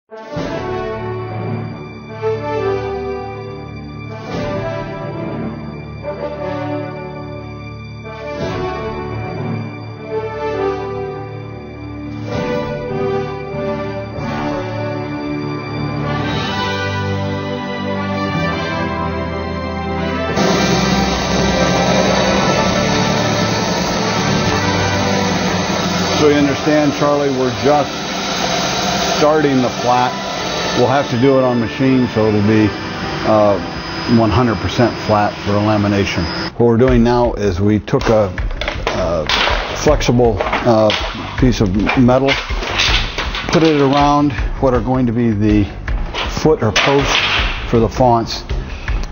So you understand, Charlie, we're just starting the flat. We'll have to do it on machine, so it'll be 100% flat for lamination. What we're doing now is we took a flexible piece of metal, put it around what are going to be the foot or post for the fonts,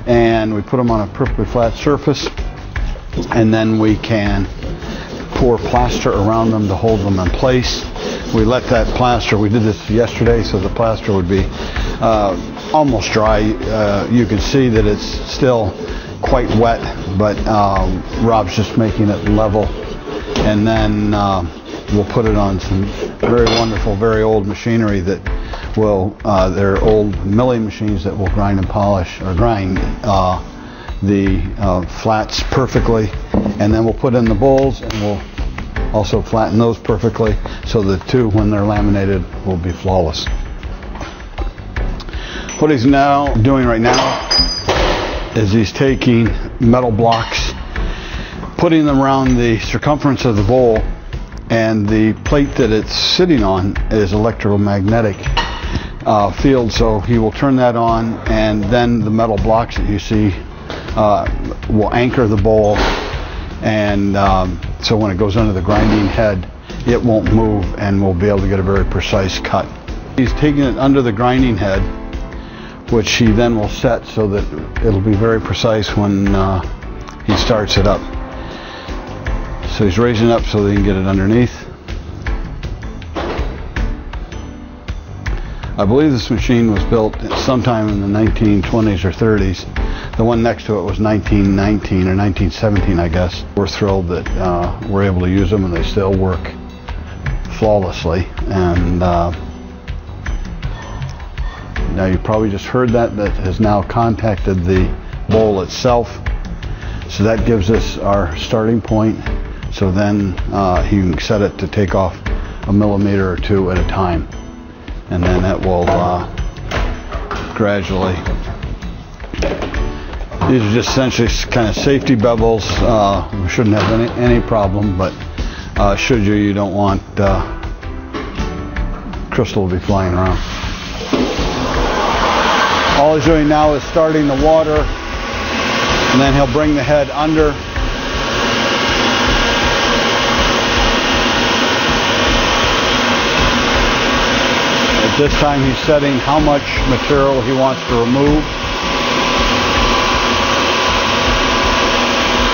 and we put them on a perfectly flat surface, and then we can pour plaster around them to hold them in place. We let that plaster, we did this yesterday, so the plaster would be almost dry. You can see that it's still quite wet, but Rob's just making it level. And then we'll put it on some very wonderful, very old machinery that will, they're old milling machines that will grind and polish, or grind the flats perfectly. And then we'll put in the bowls, and we'll also flatten those perfectly, so the two, when they're laminated, will be flawless. What he's now doing right now is he's taking metal blocks, putting them around the circumference of the bowl, and the plate that it's sitting on is electromagnetic field, so he will turn that on, and then the metal blocks that you see will anchor the bowl, and so when it goes under the grinding head, it won't move, and we'll be able to get a very precise cut. He's taking it under the grinding head, which he then will set so that it'll be very precise when he starts it up. So he's raising it up so they can get it underneath. I believe this machine was built sometime in the 1920s or 30s. The one next to it was 1919 or 1917, I guess. We're thrilled that we're able to use them, and they still work flawlessly. And now you probably just heard that has now contacted the bowl itself. So that gives us our starting point. So then you can set it to take off a millimeter or two at a time. And then it will gradually. These are just essentially kind of safety bevels. We shouldn't have any problem, but should you don't want crystal to be flying around. All he's doing now is starting the water, and then he'll bring the head under. At this time he's setting how much material he wants to remove.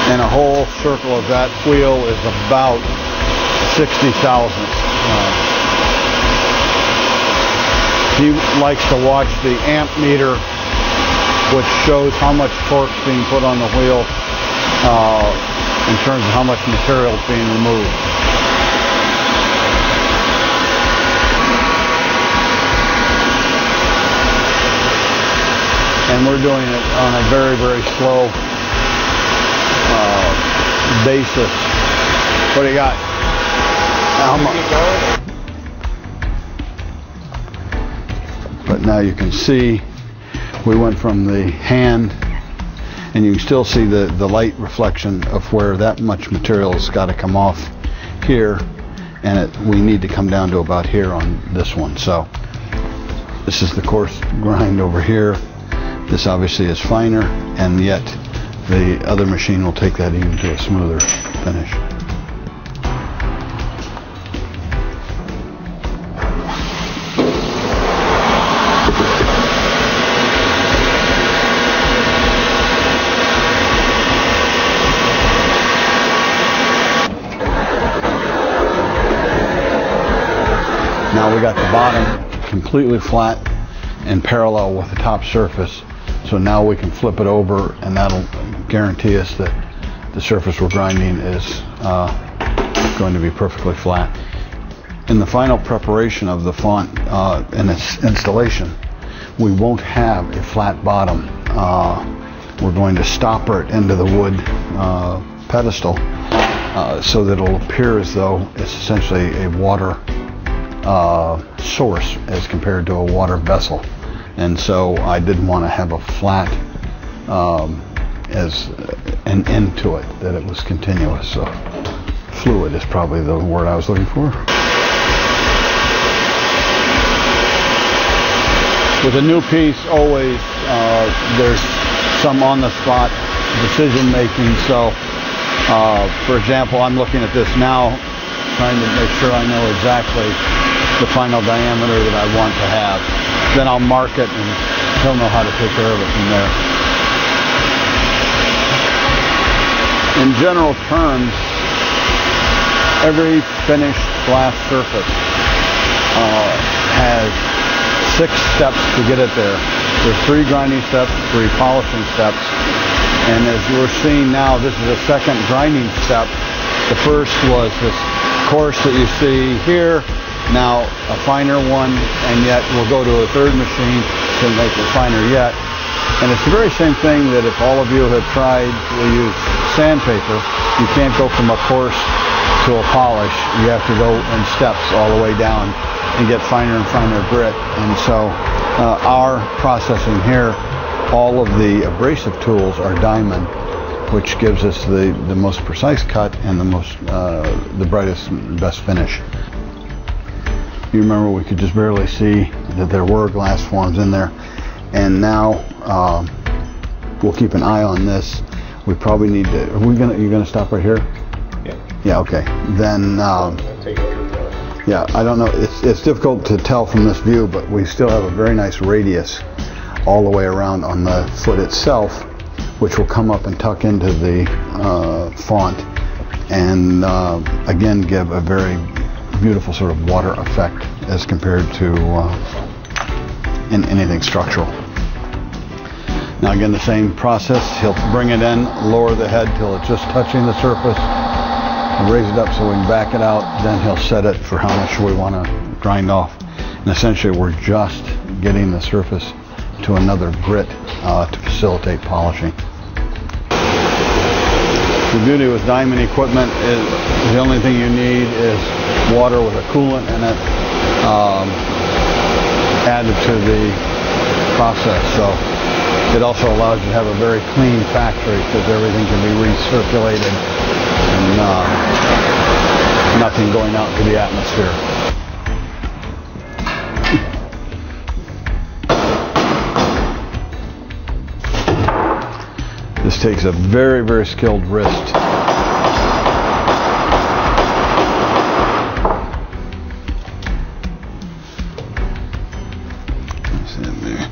And a whole circle of that wheel is about 60 thousandths. He likes to watch the amp meter, which shows how much torque's being put on the wheel in terms of how much material is being removed. And we're doing it on a very, very slow basis. What do you got? But now you can see we went from the hand, and you can still see the light reflection of where that much material has got to come off here, and we need to come down to about here on this one. So this is the coarse grind over here. This obviously is finer, and yet the other machine will take that even to a smoother finish. Now we got the bottom completely flat and parallel with the top surface. So now we can flip it over, and that'll guarantee us that the surface we're grinding is going to be perfectly flat. In the final preparation of the font and its installation, we won't have a flat bottom. We're going to stopper it into the wood pedestal so that it'll appear as though it's essentially a water source as compared to a water vessel. And so I didn't want to have a flat as an end to it, that it was continuous. So fluid is probably the word I was looking for. With a new piece, always there's some on-the-spot decision-making. So, for example, I'm looking at this now, trying to make sure I know exactly the final diameter that I want to have. Then I'll mark it, and he'll know how to take care of it from there. In general terms, every finished glass surface has 6 steps to get it there. There's 3 grinding steps, 3 polishing steps, and as we're seeing now, this is a second grinding step. The first was this coarse that you see here, now a finer one, and yet we'll go to a third machine to make it finer yet. And it's the very same thing that if all of you have tried to use sandpaper, you can't go from a coarse to a polish. You have to go in steps all the way down and get finer and finer grit. And so our processing here, all of the abrasive tools are diamond, which gives us the most precise cut and the brightest and best finish. You remember we could just barely see that there were glass forms in there, and now we'll keep an eye on this. We probably need to. You're gonna stop right here? Yeah. Yeah. Okay. Then. Yeah, I don't know. It's difficult to tell from this view, but we still have a very nice radius all the way around on the foot itself, which will come up and tuck into the font, and again give a very beautiful sort of water effect as compared to in anything structural. Now again, the same process. He'll bring it in, lower the head till it's just touching the surface, and raise it up so we can back it out. Then he'll set it for how much we want to grind off. And essentially we're just getting the surface to another grit to facilitate polishing. The beauty with diamond equipment is the only thing you need is water with a coolant in it added to the process. So it also allows you to have a very clean factory because everything can be recirculated and nothing going out into the atmosphere. This takes a very, very skilled wrist. That's in there.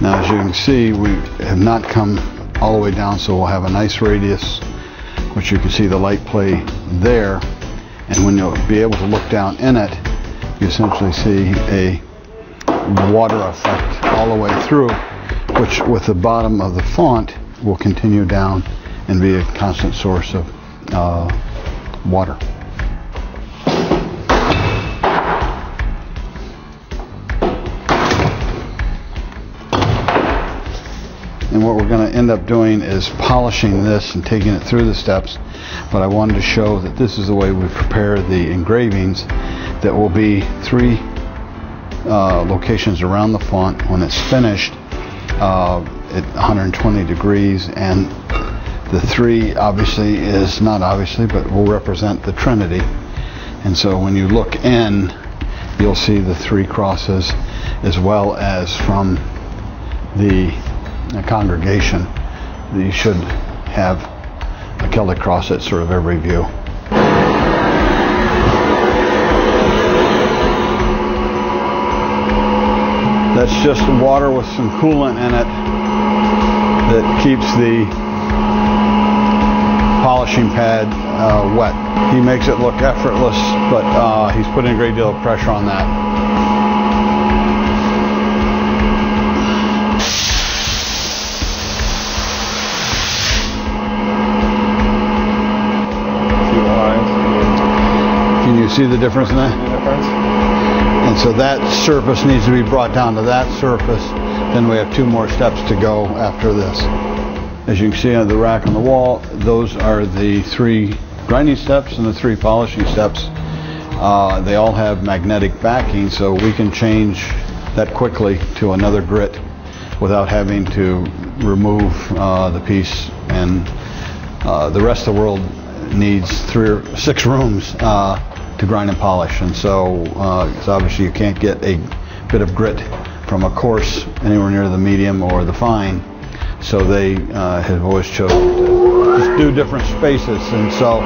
Now, as you can see, we have not come all the way down, so we'll have a nice radius, which you can see the light play there, and when you'll be able to look down in it, you essentially see a water effect all the way through, which with the bottom of the font will continue down and be a constant source of water. And what we're going to end up doing is polishing this and taking it through the steps, but I wanted to show that this is the way we prepare the engravings. That will be 3 locations around the font when it's finished at 120 degrees, and the 3 obviously is not obviously, but will represent the Trinity. And so when you look in, you'll see the 3 crosses, as well as from the congregation. You should have a Celtic cross at sort of every view. That's just water with some coolant in it that keeps the polishing pad wet. He makes it look effortless, but he's putting a great deal of pressure on that. see the difference in that? And so that surface needs to be brought down to that surface. Then we have 2 more steps to go after this. As you can see on the rack on the wall, those are the 3 grinding steps and the 3 polishing steps. They all have magnetic backing, so we can change that quickly to another grit without having to remove the piece. And the rest of the world needs 3 or 6 rooms to grind and polish, and so obviously you can't get a bit of grit from a coarse anywhere near the medium or the fine, so they have always chosen to just do different spaces. And so,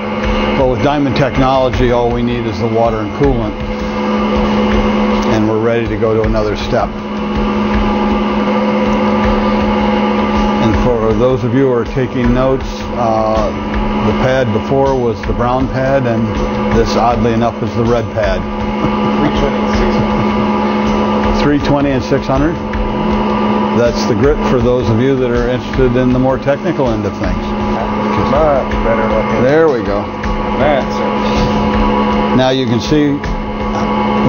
but with diamond technology, all we need is the water and coolant, and we're ready to go to another step. And for those of you who are taking notes, the pad before was the brown pad, and this, oddly enough, is the red pad. 320 and 600. That's the grit for those of you that are interested in the more technical end of things. Much better looking. There we go. That's it. Now you can see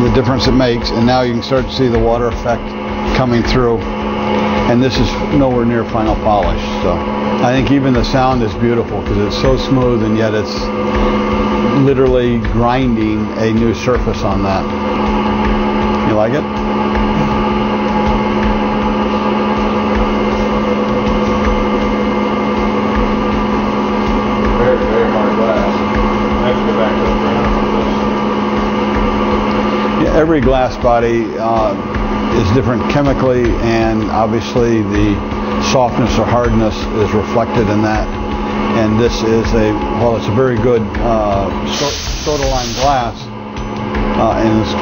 the difference it makes, and now you can start to see the water effect coming through. And this is nowhere near final polish, so I think even the sound is beautiful because it's so smooth, and yet it's literally grinding a new surface on that. You like it? Very, very hard glass. I have to go back to the ground. Yeah, every glass body is different chemically, and obviously the softness or hardness is reflected in that. And this is it's a very good soda lime glass, and it's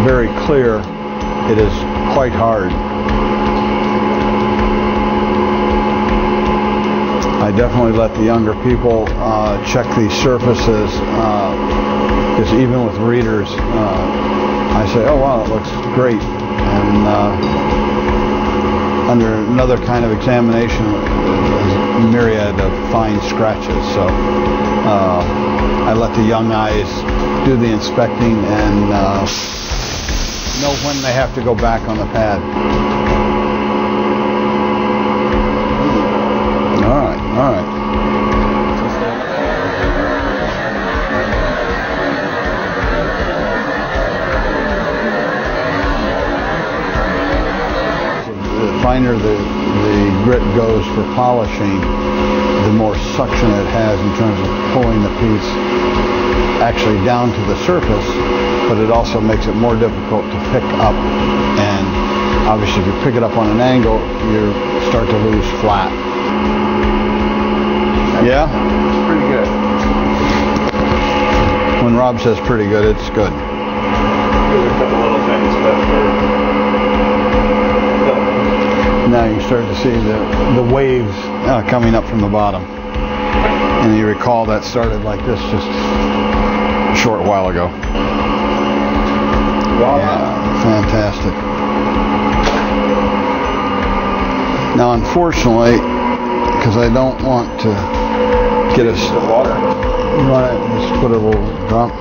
very clear. It is quite hard. I definitely let the younger people check these surfaces, because even with readers, I say, oh wow, it looks great. And under another kind of examination, there's a myriad of fine scratches. So I let the young eyes do the inspecting and know when they have to go back on the pad. All right, all right. The finer the grit goes for polishing, the more suction it has in terms of pulling the piece actually down to the surface, but it also makes it more difficult to pick up. And obviously if you pick it up on an angle, you start to lose flat. Yeah? It's pretty good. When Rob says pretty good, it's good. There's a couple little things, but now you start to see the waves coming up from the bottom. And you recall that started like this just a short while ago. wow. Yeah, fantastic. Now unfortunately, because I don't want to get us The water. right, just put a little drop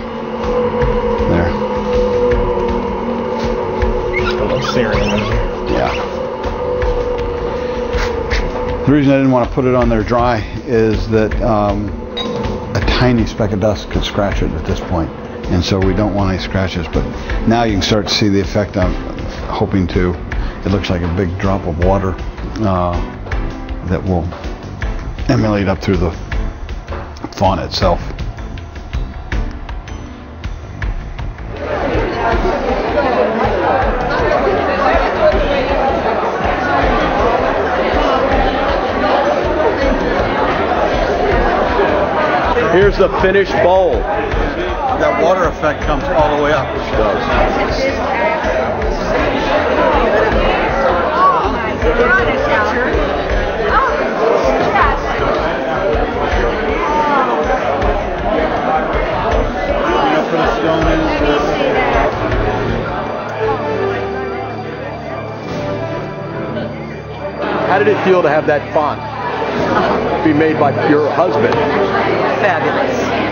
there. A little cerium in here. Yeah. The reason I didn't want to put it on there dry is that a tiny speck of dust could scratch it at this point, and so we don't want any scratches. But now you can start to see the effect I'm hoping to. It looks like a big drop of water that will emulate up through the font itself. Here's the finished bowl. That water effect comes all the way up. It does. How did it feel to have that font be made by your husband? Fabulous.